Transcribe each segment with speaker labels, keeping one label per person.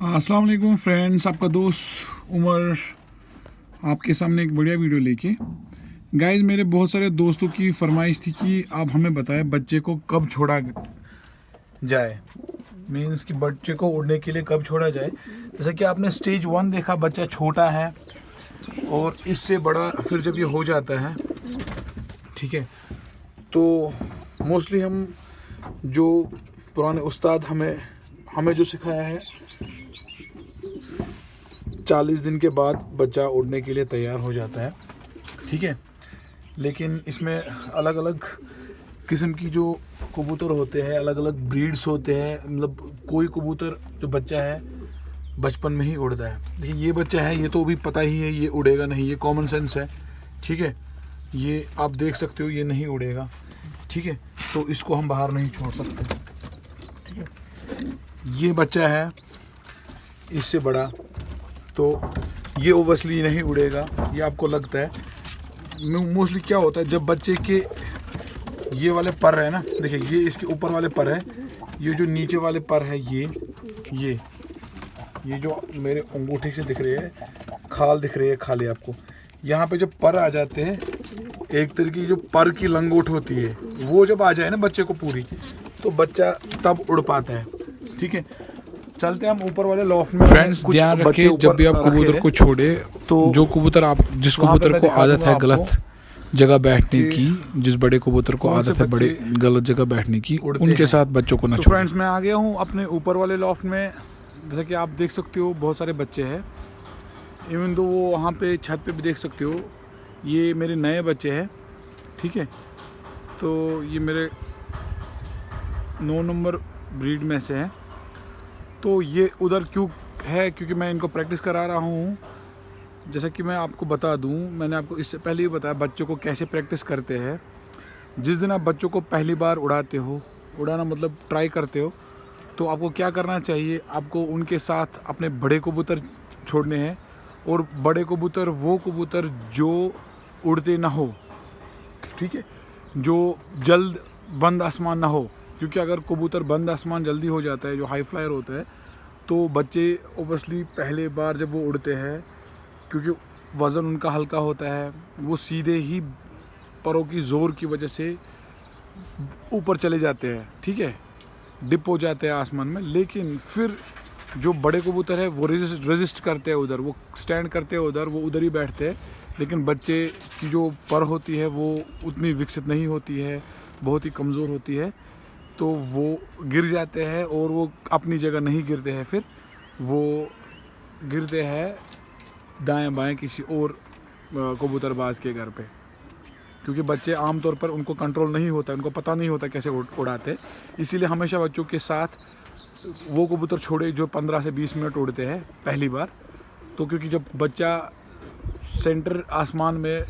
Speaker 1: अस्सलाम वालेकुम फ्रेंड्स, आपका दोस्त उमर आपके सामने एक बढ़िया वीडियो लेके। गाइस, मेरे बहुत सारे दोस्तों की फरमाइश थी कि आप हमें बताएं बच्चे को कब छोड़ा जाए, मीन्स कि बच्चे को उड़ने के लिए कब छोड़ा जाए। जैसे कि आपने स्टेज 1 देखा, बच्चा छोटा है और इससे बड़ा फिर जब ये हो जाता है, ठीक है, तो मोस्टली हम जो पुराने उस्ताद हमें जो सिखाया है, 40 दिन के बाद बच्चा उड़ने के लिए तैयार हो जाता है, ठीक है। लेकिन इसमें अलग अलग किस्म की जो कबूतर होते हैं, अलग अलग ब्रीड्स होते हैं। मतलब कोई कबूतर जो बच्चा है बचपन में ही उड़ता है। देखिए, ये बच्चा है, ये तो अभी पता ही है ये उड़ेगा नहीं, ये कॉमन सेंस है, ठीक है। ये आप देख सकते हो, ये नहीं उड़ेगा, ठीक है, तो इसको हम बाहर नहीं छोड़ सकते, ठीक है। ये बच्चा है इससे बड़ा, तो ये ओवसली नहीं उड़ेगा, ये आपको लगता है। मोस्टली क्या होता है, जब बच्चे के ये वाले पर है ना, देखिए ये इसके ऊपर वाले पर है, ये जो नीचे वाले पर है, ये जो मेरे अंगूठे से दिख रहे हैं, खाल दिख रही है, खाले आपको, यहाँ पे जब पर आ जाते हैं, एक तरीके की जो पर की लंगोट होती है, वो जब आ जाए ना बच्चे को पूरी, तो बच्चा तब उड़ पाता है, ठीक है। चलते हैं हम ऊपर वाले लॉफ्ट में।
Speaker 2: फ्रेंड्स, ध्यान रखिए जब भी आप कबूतर को छोड़े, तो जो कबूतर जिस कबूतर को आदत है गलत जगह बैठने की, जिस बड़े कबूतर को आदत है बड़े गलत जगह बैठने की, उनके साथ बच्चों को ना छोड़ें।
Speaker 1: फ्रेंड्स, मैं आ गया हूँ अपने ऊपर वाले लॉफ्ट में। जैसा कि आप देख सकते हो, बहुत सारे बच्चे हैं। इवन तो वो वहाँ पे छत पे भी देख सकते हो, ये मेरे नए बच्चे हैं, ठीक है। तो ये मेरे 9 नंबर ब्रीड में से हैं। तो ये उधर क्यों है, क्योंकि मैं इनको प्रैक्टिस करा रहा हूँ। जैसा कि मैं आपको बता दूँ, मैंने आपको इससे पहले ही बताया बच्चों को कैसे प्रैक्टिस करते हैं। जिस दिन आप बच्चों को पहली बार उड़ाते हो, उड़ाना मतलब ट्राई करते हो, तो आपको क्या करना चाहिए, आपको उनके साथ अपने बड़े कबूतर छोड़ने हैं। और बड़े कबूतर वो कबूतर जो उड़ते ना हो, ठीक है, जो जल्द बंद आसमान ना हो। क्योंकि अगर कबूतर बंद आसमान जल्दी हो जाता है, जो हाई फ्लायर होता है, तो बच्चे ओबियसली पहले बार जब वो उड़ते हैं, क्योंकि वज़न उनका हल्का होता है, वो सीधे ही परों की ज़ोर की वजह से ऊपर चले जाते हैं, ठीक है, डिप हो जाते हैं आसमान में। लेकिन फिर जो बड़े कबूतर है वो रेजिस्ट करते हैं, उधर वो स्टैंड करते हैं, उधर वो उधर ही बैठते हैं। लेकिन बच्चे की जो पर होती है वो उतनी विकसित नहीं होती है, बहुत ही कमज़ोर होती है, तो वो गिर जाते हैं और वो अपनी जगह नहीं गिरते हैं, फिर वो गिरते हैं दाएं बाएं किसी और कबूतरबाज के घर पे। क्योंकि बच्चे आमतौर पर उनको कंट्रोल नहीं होता, उनको पता नहीं होता कैसे उड़ाते। इसीलिए हमेशा बच्चों के साथ वो कबूतर छोड़े जो 15 से 20 मिनट उड़ते हैं पहली बार। तो क्योंकि जब बच्चा सेंटर आसमान में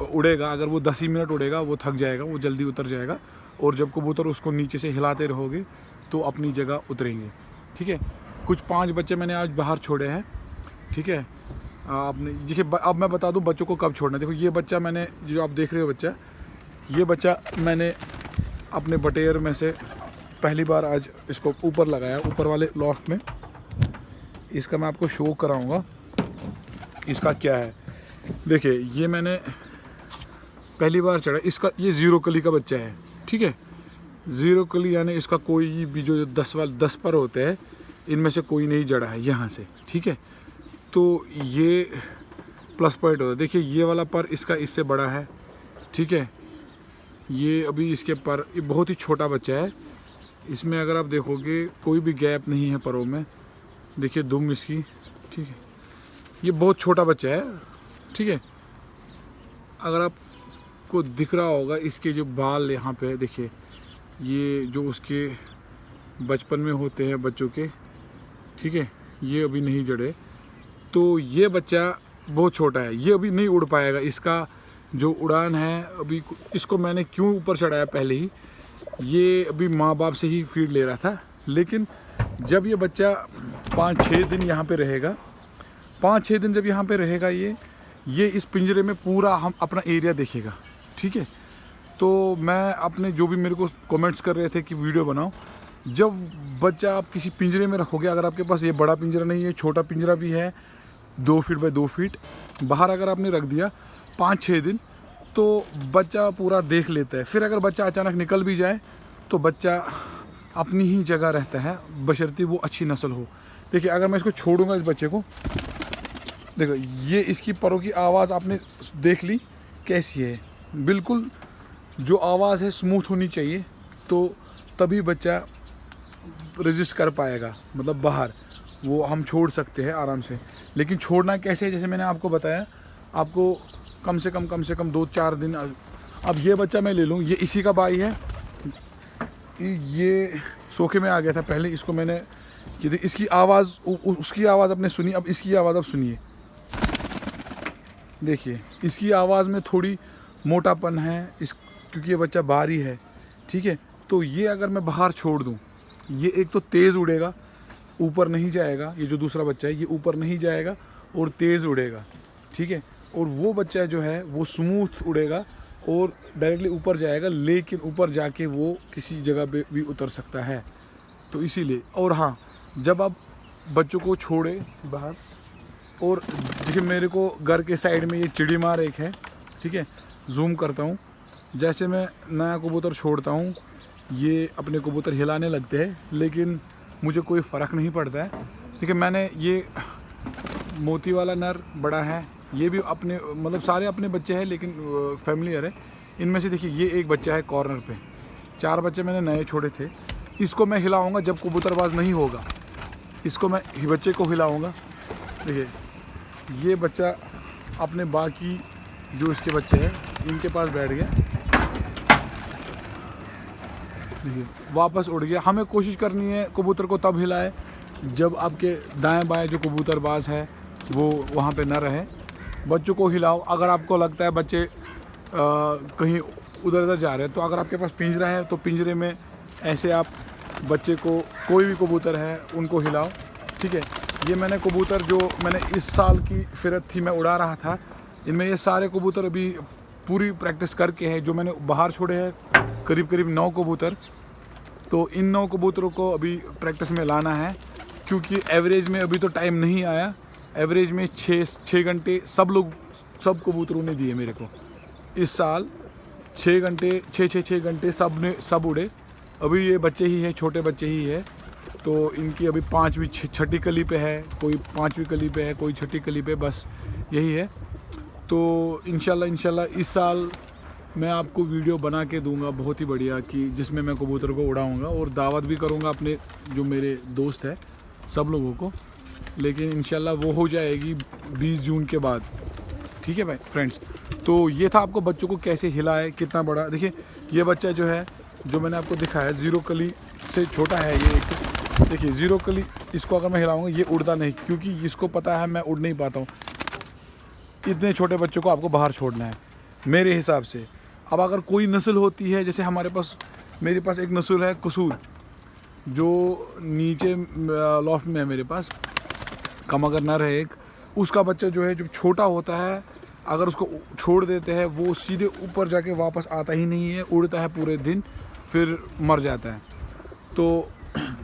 Speaker 1: उड़ेगा, अगर वो 10 ही मिनट उड़ेगा, वो थक जाएगा, वो जल्दी उतर जाएगा। और जब कबूतर उसको नीचे से हिलाते रहोगे तो अपनी जगह उतरेंगे, ठीक है। कुछ 5 बच्चे मैंने आज बाहर छोड़े हैं, ठीक है। आपने देखिए, अब मैं बता दूं बच्चों को कब छोड़ना है। देखो, ये बच्चा मैंने, जो आप देख रहे हो बच्चा, ये बच्चा मैंने अपने बटेर में से पहली बार आज इसको ऊपर लगाया, ऊपर वाले लॉफ्ट में। इसका मैं आपको शो कराऊंगा इसका क्या है। देखिए, ये मैंने पहली बार चढ़ा इसका, ये 0 कली का बच्चा है, ठीक है। 0 कली यानी इसका कोई भी जो 10 पर होते हैं, इनमें से कोई नहीं जड़ा है यहाँ से, ठीक है। तो ये प्लस पॉइंट होता है। देखिए, ये वाला पर इसका इससे बड़ा है, ठीक है। ये अभी इसके पर, ये बहुत ही छोटा बच्चा है। इसमें अगर आप देखोगे कोई भी गैप नहीं है परों में, देखिए दुम इसकी, ठीक है। ये बहुत छोटा बच्चा है, ठीक है। अगर आपको दिख रहा होगा, इसके जो बाल यहाँ पे देखिए, ये जो उसके बचपन में होते हैं बच्चों के, ठीक है, ये अभी नहीं जड़े। तो ये बच्चा बहुत छोटा है, ये अभी नहीं उड़ पाएगा। इसका जो उड़ान है अभी, इसको मैंने क्यों ऊपर चढ़ाया पहले ही, ये अभी माँ बाप से ही फीड ले रहा था। लेकिन जब ये बच्चा 5-6 दिन यहाँ पे रहेगा, 5-6 दिन जब यहाँ पे रहेगा, ये इस पिंजरे में पूरा हम अपना एरिया देखेगा, ठीक है। तो मैं अपने जो भी मेरे को कमेंट्स कर रहे थे कि वीडियो बनाओ, जब बच्चा आप किसी पिंजरे में रखोगे, अगर आपके पास ये बड़ा पिंजरा नहीं है, छोटा पिंजरा भी है 2 फीट बाय 2 फीट, बाहर अगर आपने रख दिया 5-6 दिन तो बच्चा पूरा देख लेता है। फिर अगर बच्चा अचानक निकल भी जाए तो बच्चा अपनी ही जगह रहता है, बशर्ते वो अच्छी नस्ल हो। देखिए अगर मैं इसको छोड़ूंगा, इस बच्चे को देखो, ये इसकी परों की आवाज़ आपने देख ली कैसी है, बिल्कुल जो आवाज़ है स्मूथ होनी चाहिए, तो तभी बच्चा रजिस्ट कर पाएगा। मतलब बाहर वो हम छोड़ सकते हैं आराम से, लेकिन छोड़ना कैसे है, जैसे मैंने आपको बताया, आपको कम से कम 2-4 दिन। अब ये बच्चा मैं ले लूँ, ये इसी का भाई है, ये सोखे में आ गया था पहले, इसको मैंने इसकी आवाज़, उसकी आवाज़ आपने सुनी, अब इसकी आवाज़ आप सुनिए। देखिए इसकी आवाज़ में थोड़ी मोटापन है क्योंकि ये बच्चा बाहरी है, ठीक है। तो ये अगर मैं बाहर छोड़ दूँ, ये एक तो तेज़ उड़ेगा, ऊपर नहीं जाएगा, ये जो दूसरा बच्चा है ये ऊपर नहीं जाएगा और तेज़ उड़ेगा, ठीक है। और वो बच्चा जो है वो स्मूथ उड़ेगा और डायरेक्टली ऊपर जाएगा, लेकिन ऊपर जाके वो किसी जगह पे भी उतर सकता है, तो इसीलिए। और हाँ, जब आप बच्चों को छोड़े बाहर, और देखिए मेरे को घर के साइड में ये चिड़ी मार एक है, ठीक है, जूम करता हूँ, जैसे मैं नया कबूतर छोड़ता हूँ ये अपने कबूतर हिलाने लगते हैं, लेकिन मुझे कोई फ़र्क नहीं पड़ता है। ठीक है, मैंने ये मोती वाला नर बड़ा है, ये भी अपने मतलब सारे अपने बच्चे हैं, लेकिन फैमिलियर है। इनमें से देखिए ये एक बच्चा है कॉर्नर पे, 4 बच्चे मैंने नए छोड़े थे। इसको मैं हिलाऊंगा जब कबूतरबाज नहीं होगा, इसको मैं बच्चे को हिलाऊंगा। देखिए ये बच्चा अपने बाकी जो इसके बच्चे हैं इनके पास बैठ गया, देखिए वापस उड़ गया। हमें कोशिश करनी है कबूतर को तब हिलाए जब आपके दाएं बाएं जो कबूतरबाज है वो वहाँ पे न रहे। बच्चों को हिलाओ अगर आपको लगता है बच्चे कहीं उधर उधर जा रहे हैं, तो अगर आपके पास पिंजरा है तो पिंजरे में ऐसे आप बच्चे को, कोई भी कबूतर है उनको हिलाओ। ठीक है, ये मैंने कबूतर जो मैंने इस साल की फिरत थी मैं उड़ा रहा था, इनमें ये सारे कबूतर अभी पूरी प्रैक्टिस करके हैं। जो मैंने बाहर छोड़े हैं करीब 9 कबूतर, तो इन 9 कबूतरों को अभी प्रैक्टिस में लाना है, क्योंकि एवरेज में अभी तो टाइम नहीं आया। एवरेज में 6 घंटे सब कबूतरों ने दिए मेरे को इस साल। 6 घंटे सब उड़े। अभी ये बच्चे ही हैं, छोटे बच्चे ही है, तो इनकी अभी 5वीं 6ठी कली पे है, कोई 5वीं कली पे है, कोई 6ठी कली पे, बस यही है। तो इंशाल्लाह इस साल मैं आपको वीडियो बना के दूंगा बहुत ही बढ़िया, कि जिसमें मैं कबूतर को उड़ाऊंगा और दावत भी करूंगा अपने जो मेरे दोस्त है सब लोगों को। लेकिन इंशाल्लाह वो हो जाएगी 20 जून के बाद। ठीक है भाई फ्रेंड्स, तो ये था आपको बच्चों को कैसे हिलाए, कितना बड़ा। देखिए ये बच्चा जो है, जो मैंने आपको दिखाया, 0 कली से छोटा है ये एक। देखिए 0 कली, इसको अगर मैं हिलाऊंगा ये उड़ता नहीं, क्योंकि इसको पता है मैं उड़ नहीं पाता हूँ। इतने छोटे बच्चों को आपको बाहर छोड़ना है मेरे हिसाब से। अब अगर कोई नस्ल होती है, जैसे मेरे पास एक नस्ल है कसूर, जो नीचे लॉफ्ट में है मेरे पास, कमगर नर है एक। उसका बच्चा जो है, जो छोटा होता है, अगर उसको छोड़ देते हैं वो सीधे ऊपर जाके वापस आता ही नहीं है, उड़ता है पूरे दिन, फिर मर जाता है। तो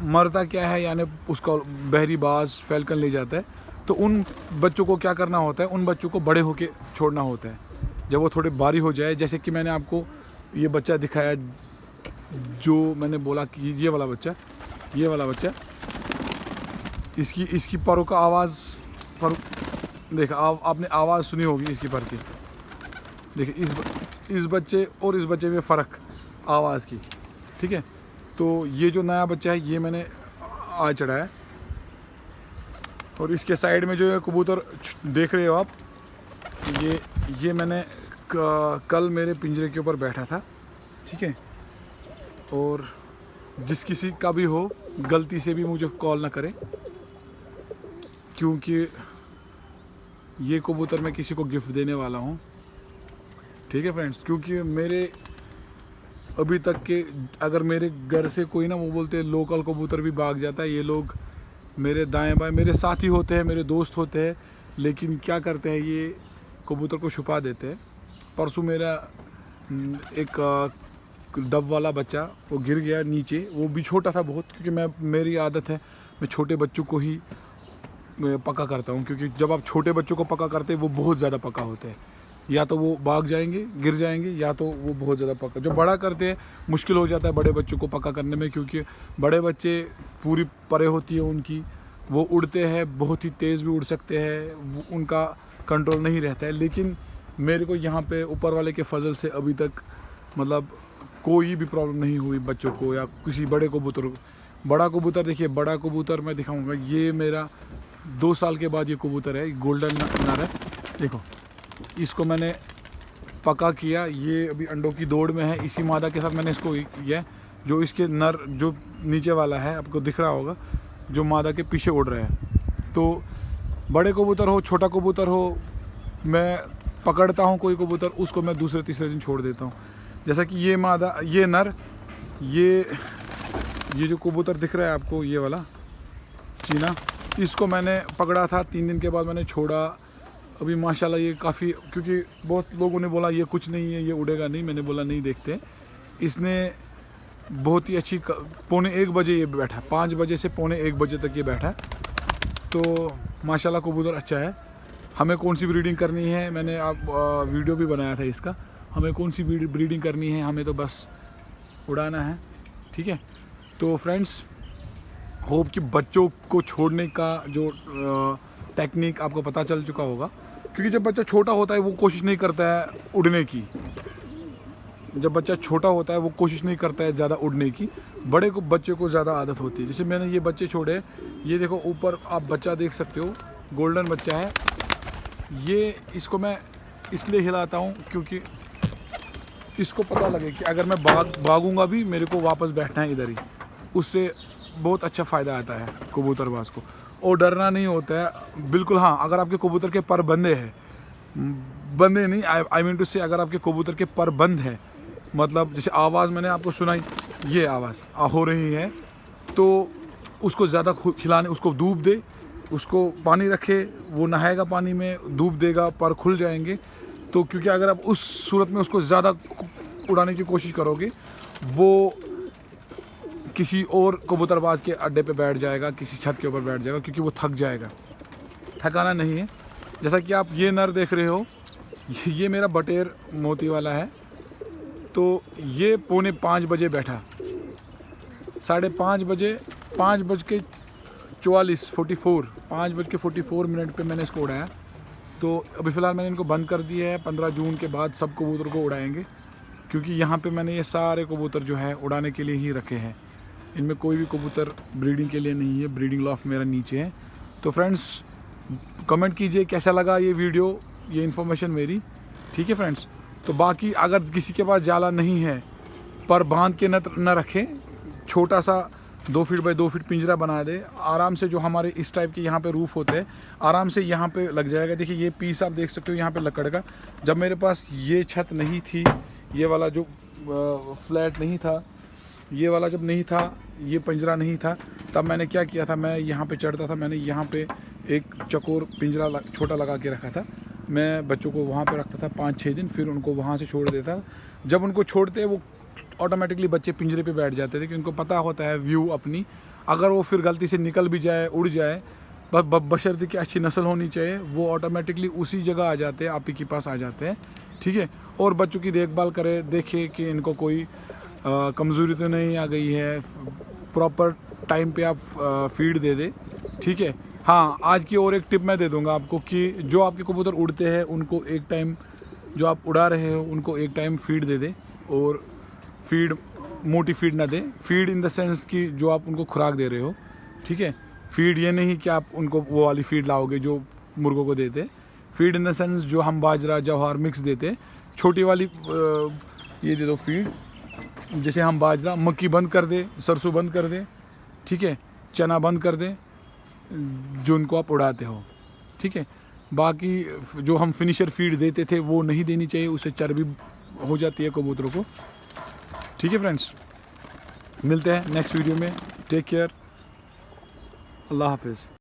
Speaker 1: मरता क्या है, यानी उसका बहरी बाज फैल्कन ले जाता है। तो उन बच्चों को क्या करना होता है, उन बच्चों को बड़े होके छोड़ना होता है जब वो थोड़े बारी हो जाए। जैसे कि मैंने आपको ये बच्चा दिखाया, जो मैंने बोला कि ये वाला बच्चा इसकी परों का आवाज़ पर देखा, आपने आवाज़ सुनी होगी इसकी पर की। देखिए इस बच्चे और इस बच्चे में फ़र्क आवाज़ की। ठीक है, तो ये जो नया बच्चा है ये मैंने आज चढ़ाया, और इसके साइड में जो है कबूतर देख रहे हो आप, ये मैंने कल मेरे पिंजरे के ऊपर बैठा था। ठीक है, और जिस किसी का भी हो गलती से भी मुझे कॉल ना करें, क्योंकि ये कबूतर मैं किसी को गिफ्ट देने वाला हूँ। ठीक है फ्रेंड्स, क्योंकि मेरे अभी तक के, अगर मेरे घर से कोई ना, वो बोलते हैं लोकल कबूतर भी भाग जाता है। ये लोग मेरे दाएं बाएं मेरे साथी होते हैं, मेरे दोस्त होते हैं, लेकिन क्या करते हैं, ये कबूतर को छुपा देते हैं। परसों मेरा एक डब वाला बच्चा वो गिर गया नीचे, वो भी छोटा था बहुत, क्योंकि मेरी आदत है मैं छोटे बच्चों को ही पका करता हूँ, क्योंकि जब आप छोटे बच्चों को पका करते हैं वो बहुत ज़्यादा पका होते हैं, या तो वो भाग जाएंगे गिर जाएंगे, या तो वो बहुत ज़्यादा पका। जो बड़ा करते हैं मुश्किल हो जाता है बड़े बच्चों को पका करने में, क्योंकि बड़े बच्चे पूरी परे होती है उनकी, वो उड़ते हैं, बहुत ही तेज़ भी उड़ सकते हैं, उनका कंट्रोल नहीं रहता है। लेकिन मेरे को यहाँ पे ऊपर वाले के फजल से अभी तक मतलब कोई भी प्रॉब्लम नहीं हुई बच्चों को या किसी बड़े कबूतर को। बड़ा कबूतर देखिए, बड़ा कबूतर मैं दिखाऊंगा, ये मेरा 2 साल के बाद ये कबूतर है, गोल्डन नर है। देखो इसको मैंने पका किया, ये अभी अंडों की दौड़ में है, इसी मादा के साथ मैंने इसको किया। जो इसके नर जो नीचे वाला है आपको दिख रहा होगा, जो मादा के पीछे उड़ रहा है। तो बड़े कबूतर हो छोटा कबूतर हो, मैं पकड़ता हूँ कोई कबूतर, उसको मैं दूसरे तीसरे दिन छोड़ देता हूँ। जैसा कि ये मादा, ये नर, ये जो कबूतर दिख रहा है आपको, ये वाला चीना, इसको मैंने पकड़ा था, 3 दिन के बाद मैंने छोड़ा। अभी माशाल्लाह ये काफ़ी, क्योंकि बहुत लोगों ने बोला ये कुछ नहीं है, ये उड़ेगा नहीं, मैंने बोला नहीं, देखते। इसने बहुत ही अच्छी 1:45 बजे ये बैठा, 5 बजे से 1:45 बजे तक ये बैठा। तो माशाल्लाह कबूतर अच्छा है। हमें कौन सी ब्रीडिंग करनी है, मैंने वीडियो भी बनाया था इसका, हमें कौन सी ब्रीडिंग करनी है, हमें तो बस उड़ाना है, ठीक है। तो फ्रेंड्स, होप कि बच्चों को छोड़ने का जो टेक्निक आपको पता चल चुका होगा, क्योंकि जब बच्चा छोटा होता है वो कोशिश नहीं करता है उड़ने की। जब बच्चा छोटा होता है वो कोशिश नहीं करता है ज़्यादा उड़ने की, बड़े को बच्चे को ज़्यादा आदत होती है। जैसे मैंने ये बच्चे छोड़े, ये देखो ऊपर आप बच्चा देख सकते हो, गोल्डन बच्चा है ये। इसको मैं इसलिए हिलाता हूँ क्योंकि इसको पता लगे कि अगर मैं भागूंगा भी, मेरे को वापस बैठना है इधर ही, उससे बहुत अच्छा फ़ायदा आता है कबूतरबाज को, और डरना नहीं होता है बिल्कुल। हाँ, अगर आपके कबूतर के पर बंधे हैं, बंधे नहीं, आई मीन टू से, अगर आपके कबूतर के पर बंद है, मतलब जैसे आवाज़ मैंने आपको सुनाई, ये आवाज़ हो रही है, तो उसको ज़्यादा खिलाने, उसको धूप दे, उसको पानी रखे, वो नहाएगा पानी में, धूप देगा, पर खुल जाएंगे। तो क्योंकि अगर आप उस सूरत में उसको ज़्यादा उड़ाने की कोशिश करोगे, वो किसी और कबूतरबाज के अड्डे पे बैठ जाएगा, किसी छत के ऊपर बैठ जाएगा, क्योंकि वो थक जाएगा। थकाना नहीं है। जैसा कि आप ये नर देख रहे हो, ये मेरा बटेर मोती वाला है। तो ये 4:45 बजे बैठा, 5:30 बजे, 5:44 मिनट पे मैंने इसको उड़ाया। तो अभी फ़िलहाल मैंने इनको बंद कर दिया है, 15 जून के बाद सब कबूतर को उड़ाएंगे, क्योंकि यहाँ पे मैंने ये सारे कबूतर जो है उड़ाने के लिए ही रखे हैं। इनमें कोई भी कबूतर ब्रीडिंग के लिए नहीं है, ब्रीडिंग लॉफ्ट मेरा नीचे है। तो फ्रेंड्स, कमेंट कीजिए कैसा लगा ये वीडियो, ये इन्फॉर्मेशन मेरी, ठीक है फ्रेंड्स। तो बाकी अगर किसी के पास जाला नहीं है, पर बांध के न रखें, छोटा सा 2 फीट बाई 2 फीट पिंजरा बना दे, आराम से। जो हमारे इस टाइप के यहाँ पे रूफ़ होते हैं, आराम से यहाँ पे लग जाएगा। देखिए ये पीस आप देख सकते हो यहाँ पे लकड़ का। जब मेरे पास ये छत नहीं थी, ये वाला जो फ्लैट नहीं था, ये वाला जब नहीं था, ये पिंजरा नहीं था, तब मैंने क्या किया था, मैं यहाँ पे चढ़ता था, मैंने यहाँ पे एक चकोर पिंजरा छोटा लगा के रखा था। मैं बच्चों को वहाँ पे रखता था 5-6 दिन, फिर उनको वहाँ से छोड़ देता। जब उनको छोड़ते वो ऑटोमेटिकली बच्चे पिंजरे पे बैठ जाते थे, क्योंकि उनको पता होता है व्यू अपनी। अगर वो फिर गलती से निकल भी जाए, उड़ जाए, बशर्ते कि अच्छी नस्ल होनी चाहिए, वो ऑटोमेटिकली उसी जगह आ जाते हैं, आप ही के पास आ जाते हैं, ठीक है। और बच्चों की देखभाल करें, देखें कि इनको कोई कमज़ोरी तो नहीं आ गई है, प्रॉपर टाइम पे आप फीड दे दे, ठीक है। हाँ, आज की और एक टिप मैं दे दूंगा आपको कि जो आपके कबूतर उड़ते हैं उनको एक टाइम, जो आप उड़ा रहे हो उनको एक टाइम फीड दे दे, और फीड मोटी फीड ना दे। फीड इन द सेंस कि जो आप उनको खुराक दे रहे हो, ठीक है। फीड ये नहीं कि आप उनको वो वाली फीड लाओगे जो मुर्गों को देते। फीड इन द सेंस जो हम बाजरा जवाहर मिक्स देते, छोटी वाली ये दे दो फीड। जैसे हम बाजरा, मक्की बंद कर दे, सरसों बंद कर दे, ठीक है, चना बंद कर दे, जो उनको आप उड़ाते हो, ठीक है। बाकी जो हम फिनिशर फीड देते थे वो नहीं देनी चाहिए, उससे चर्बी हो जाती है कबूतरों को, ठीक है फ्रेंड्स। मिलते हैं नेक्स्ट वीडियो में, टेक केयर, अल्लाह हाफिज़।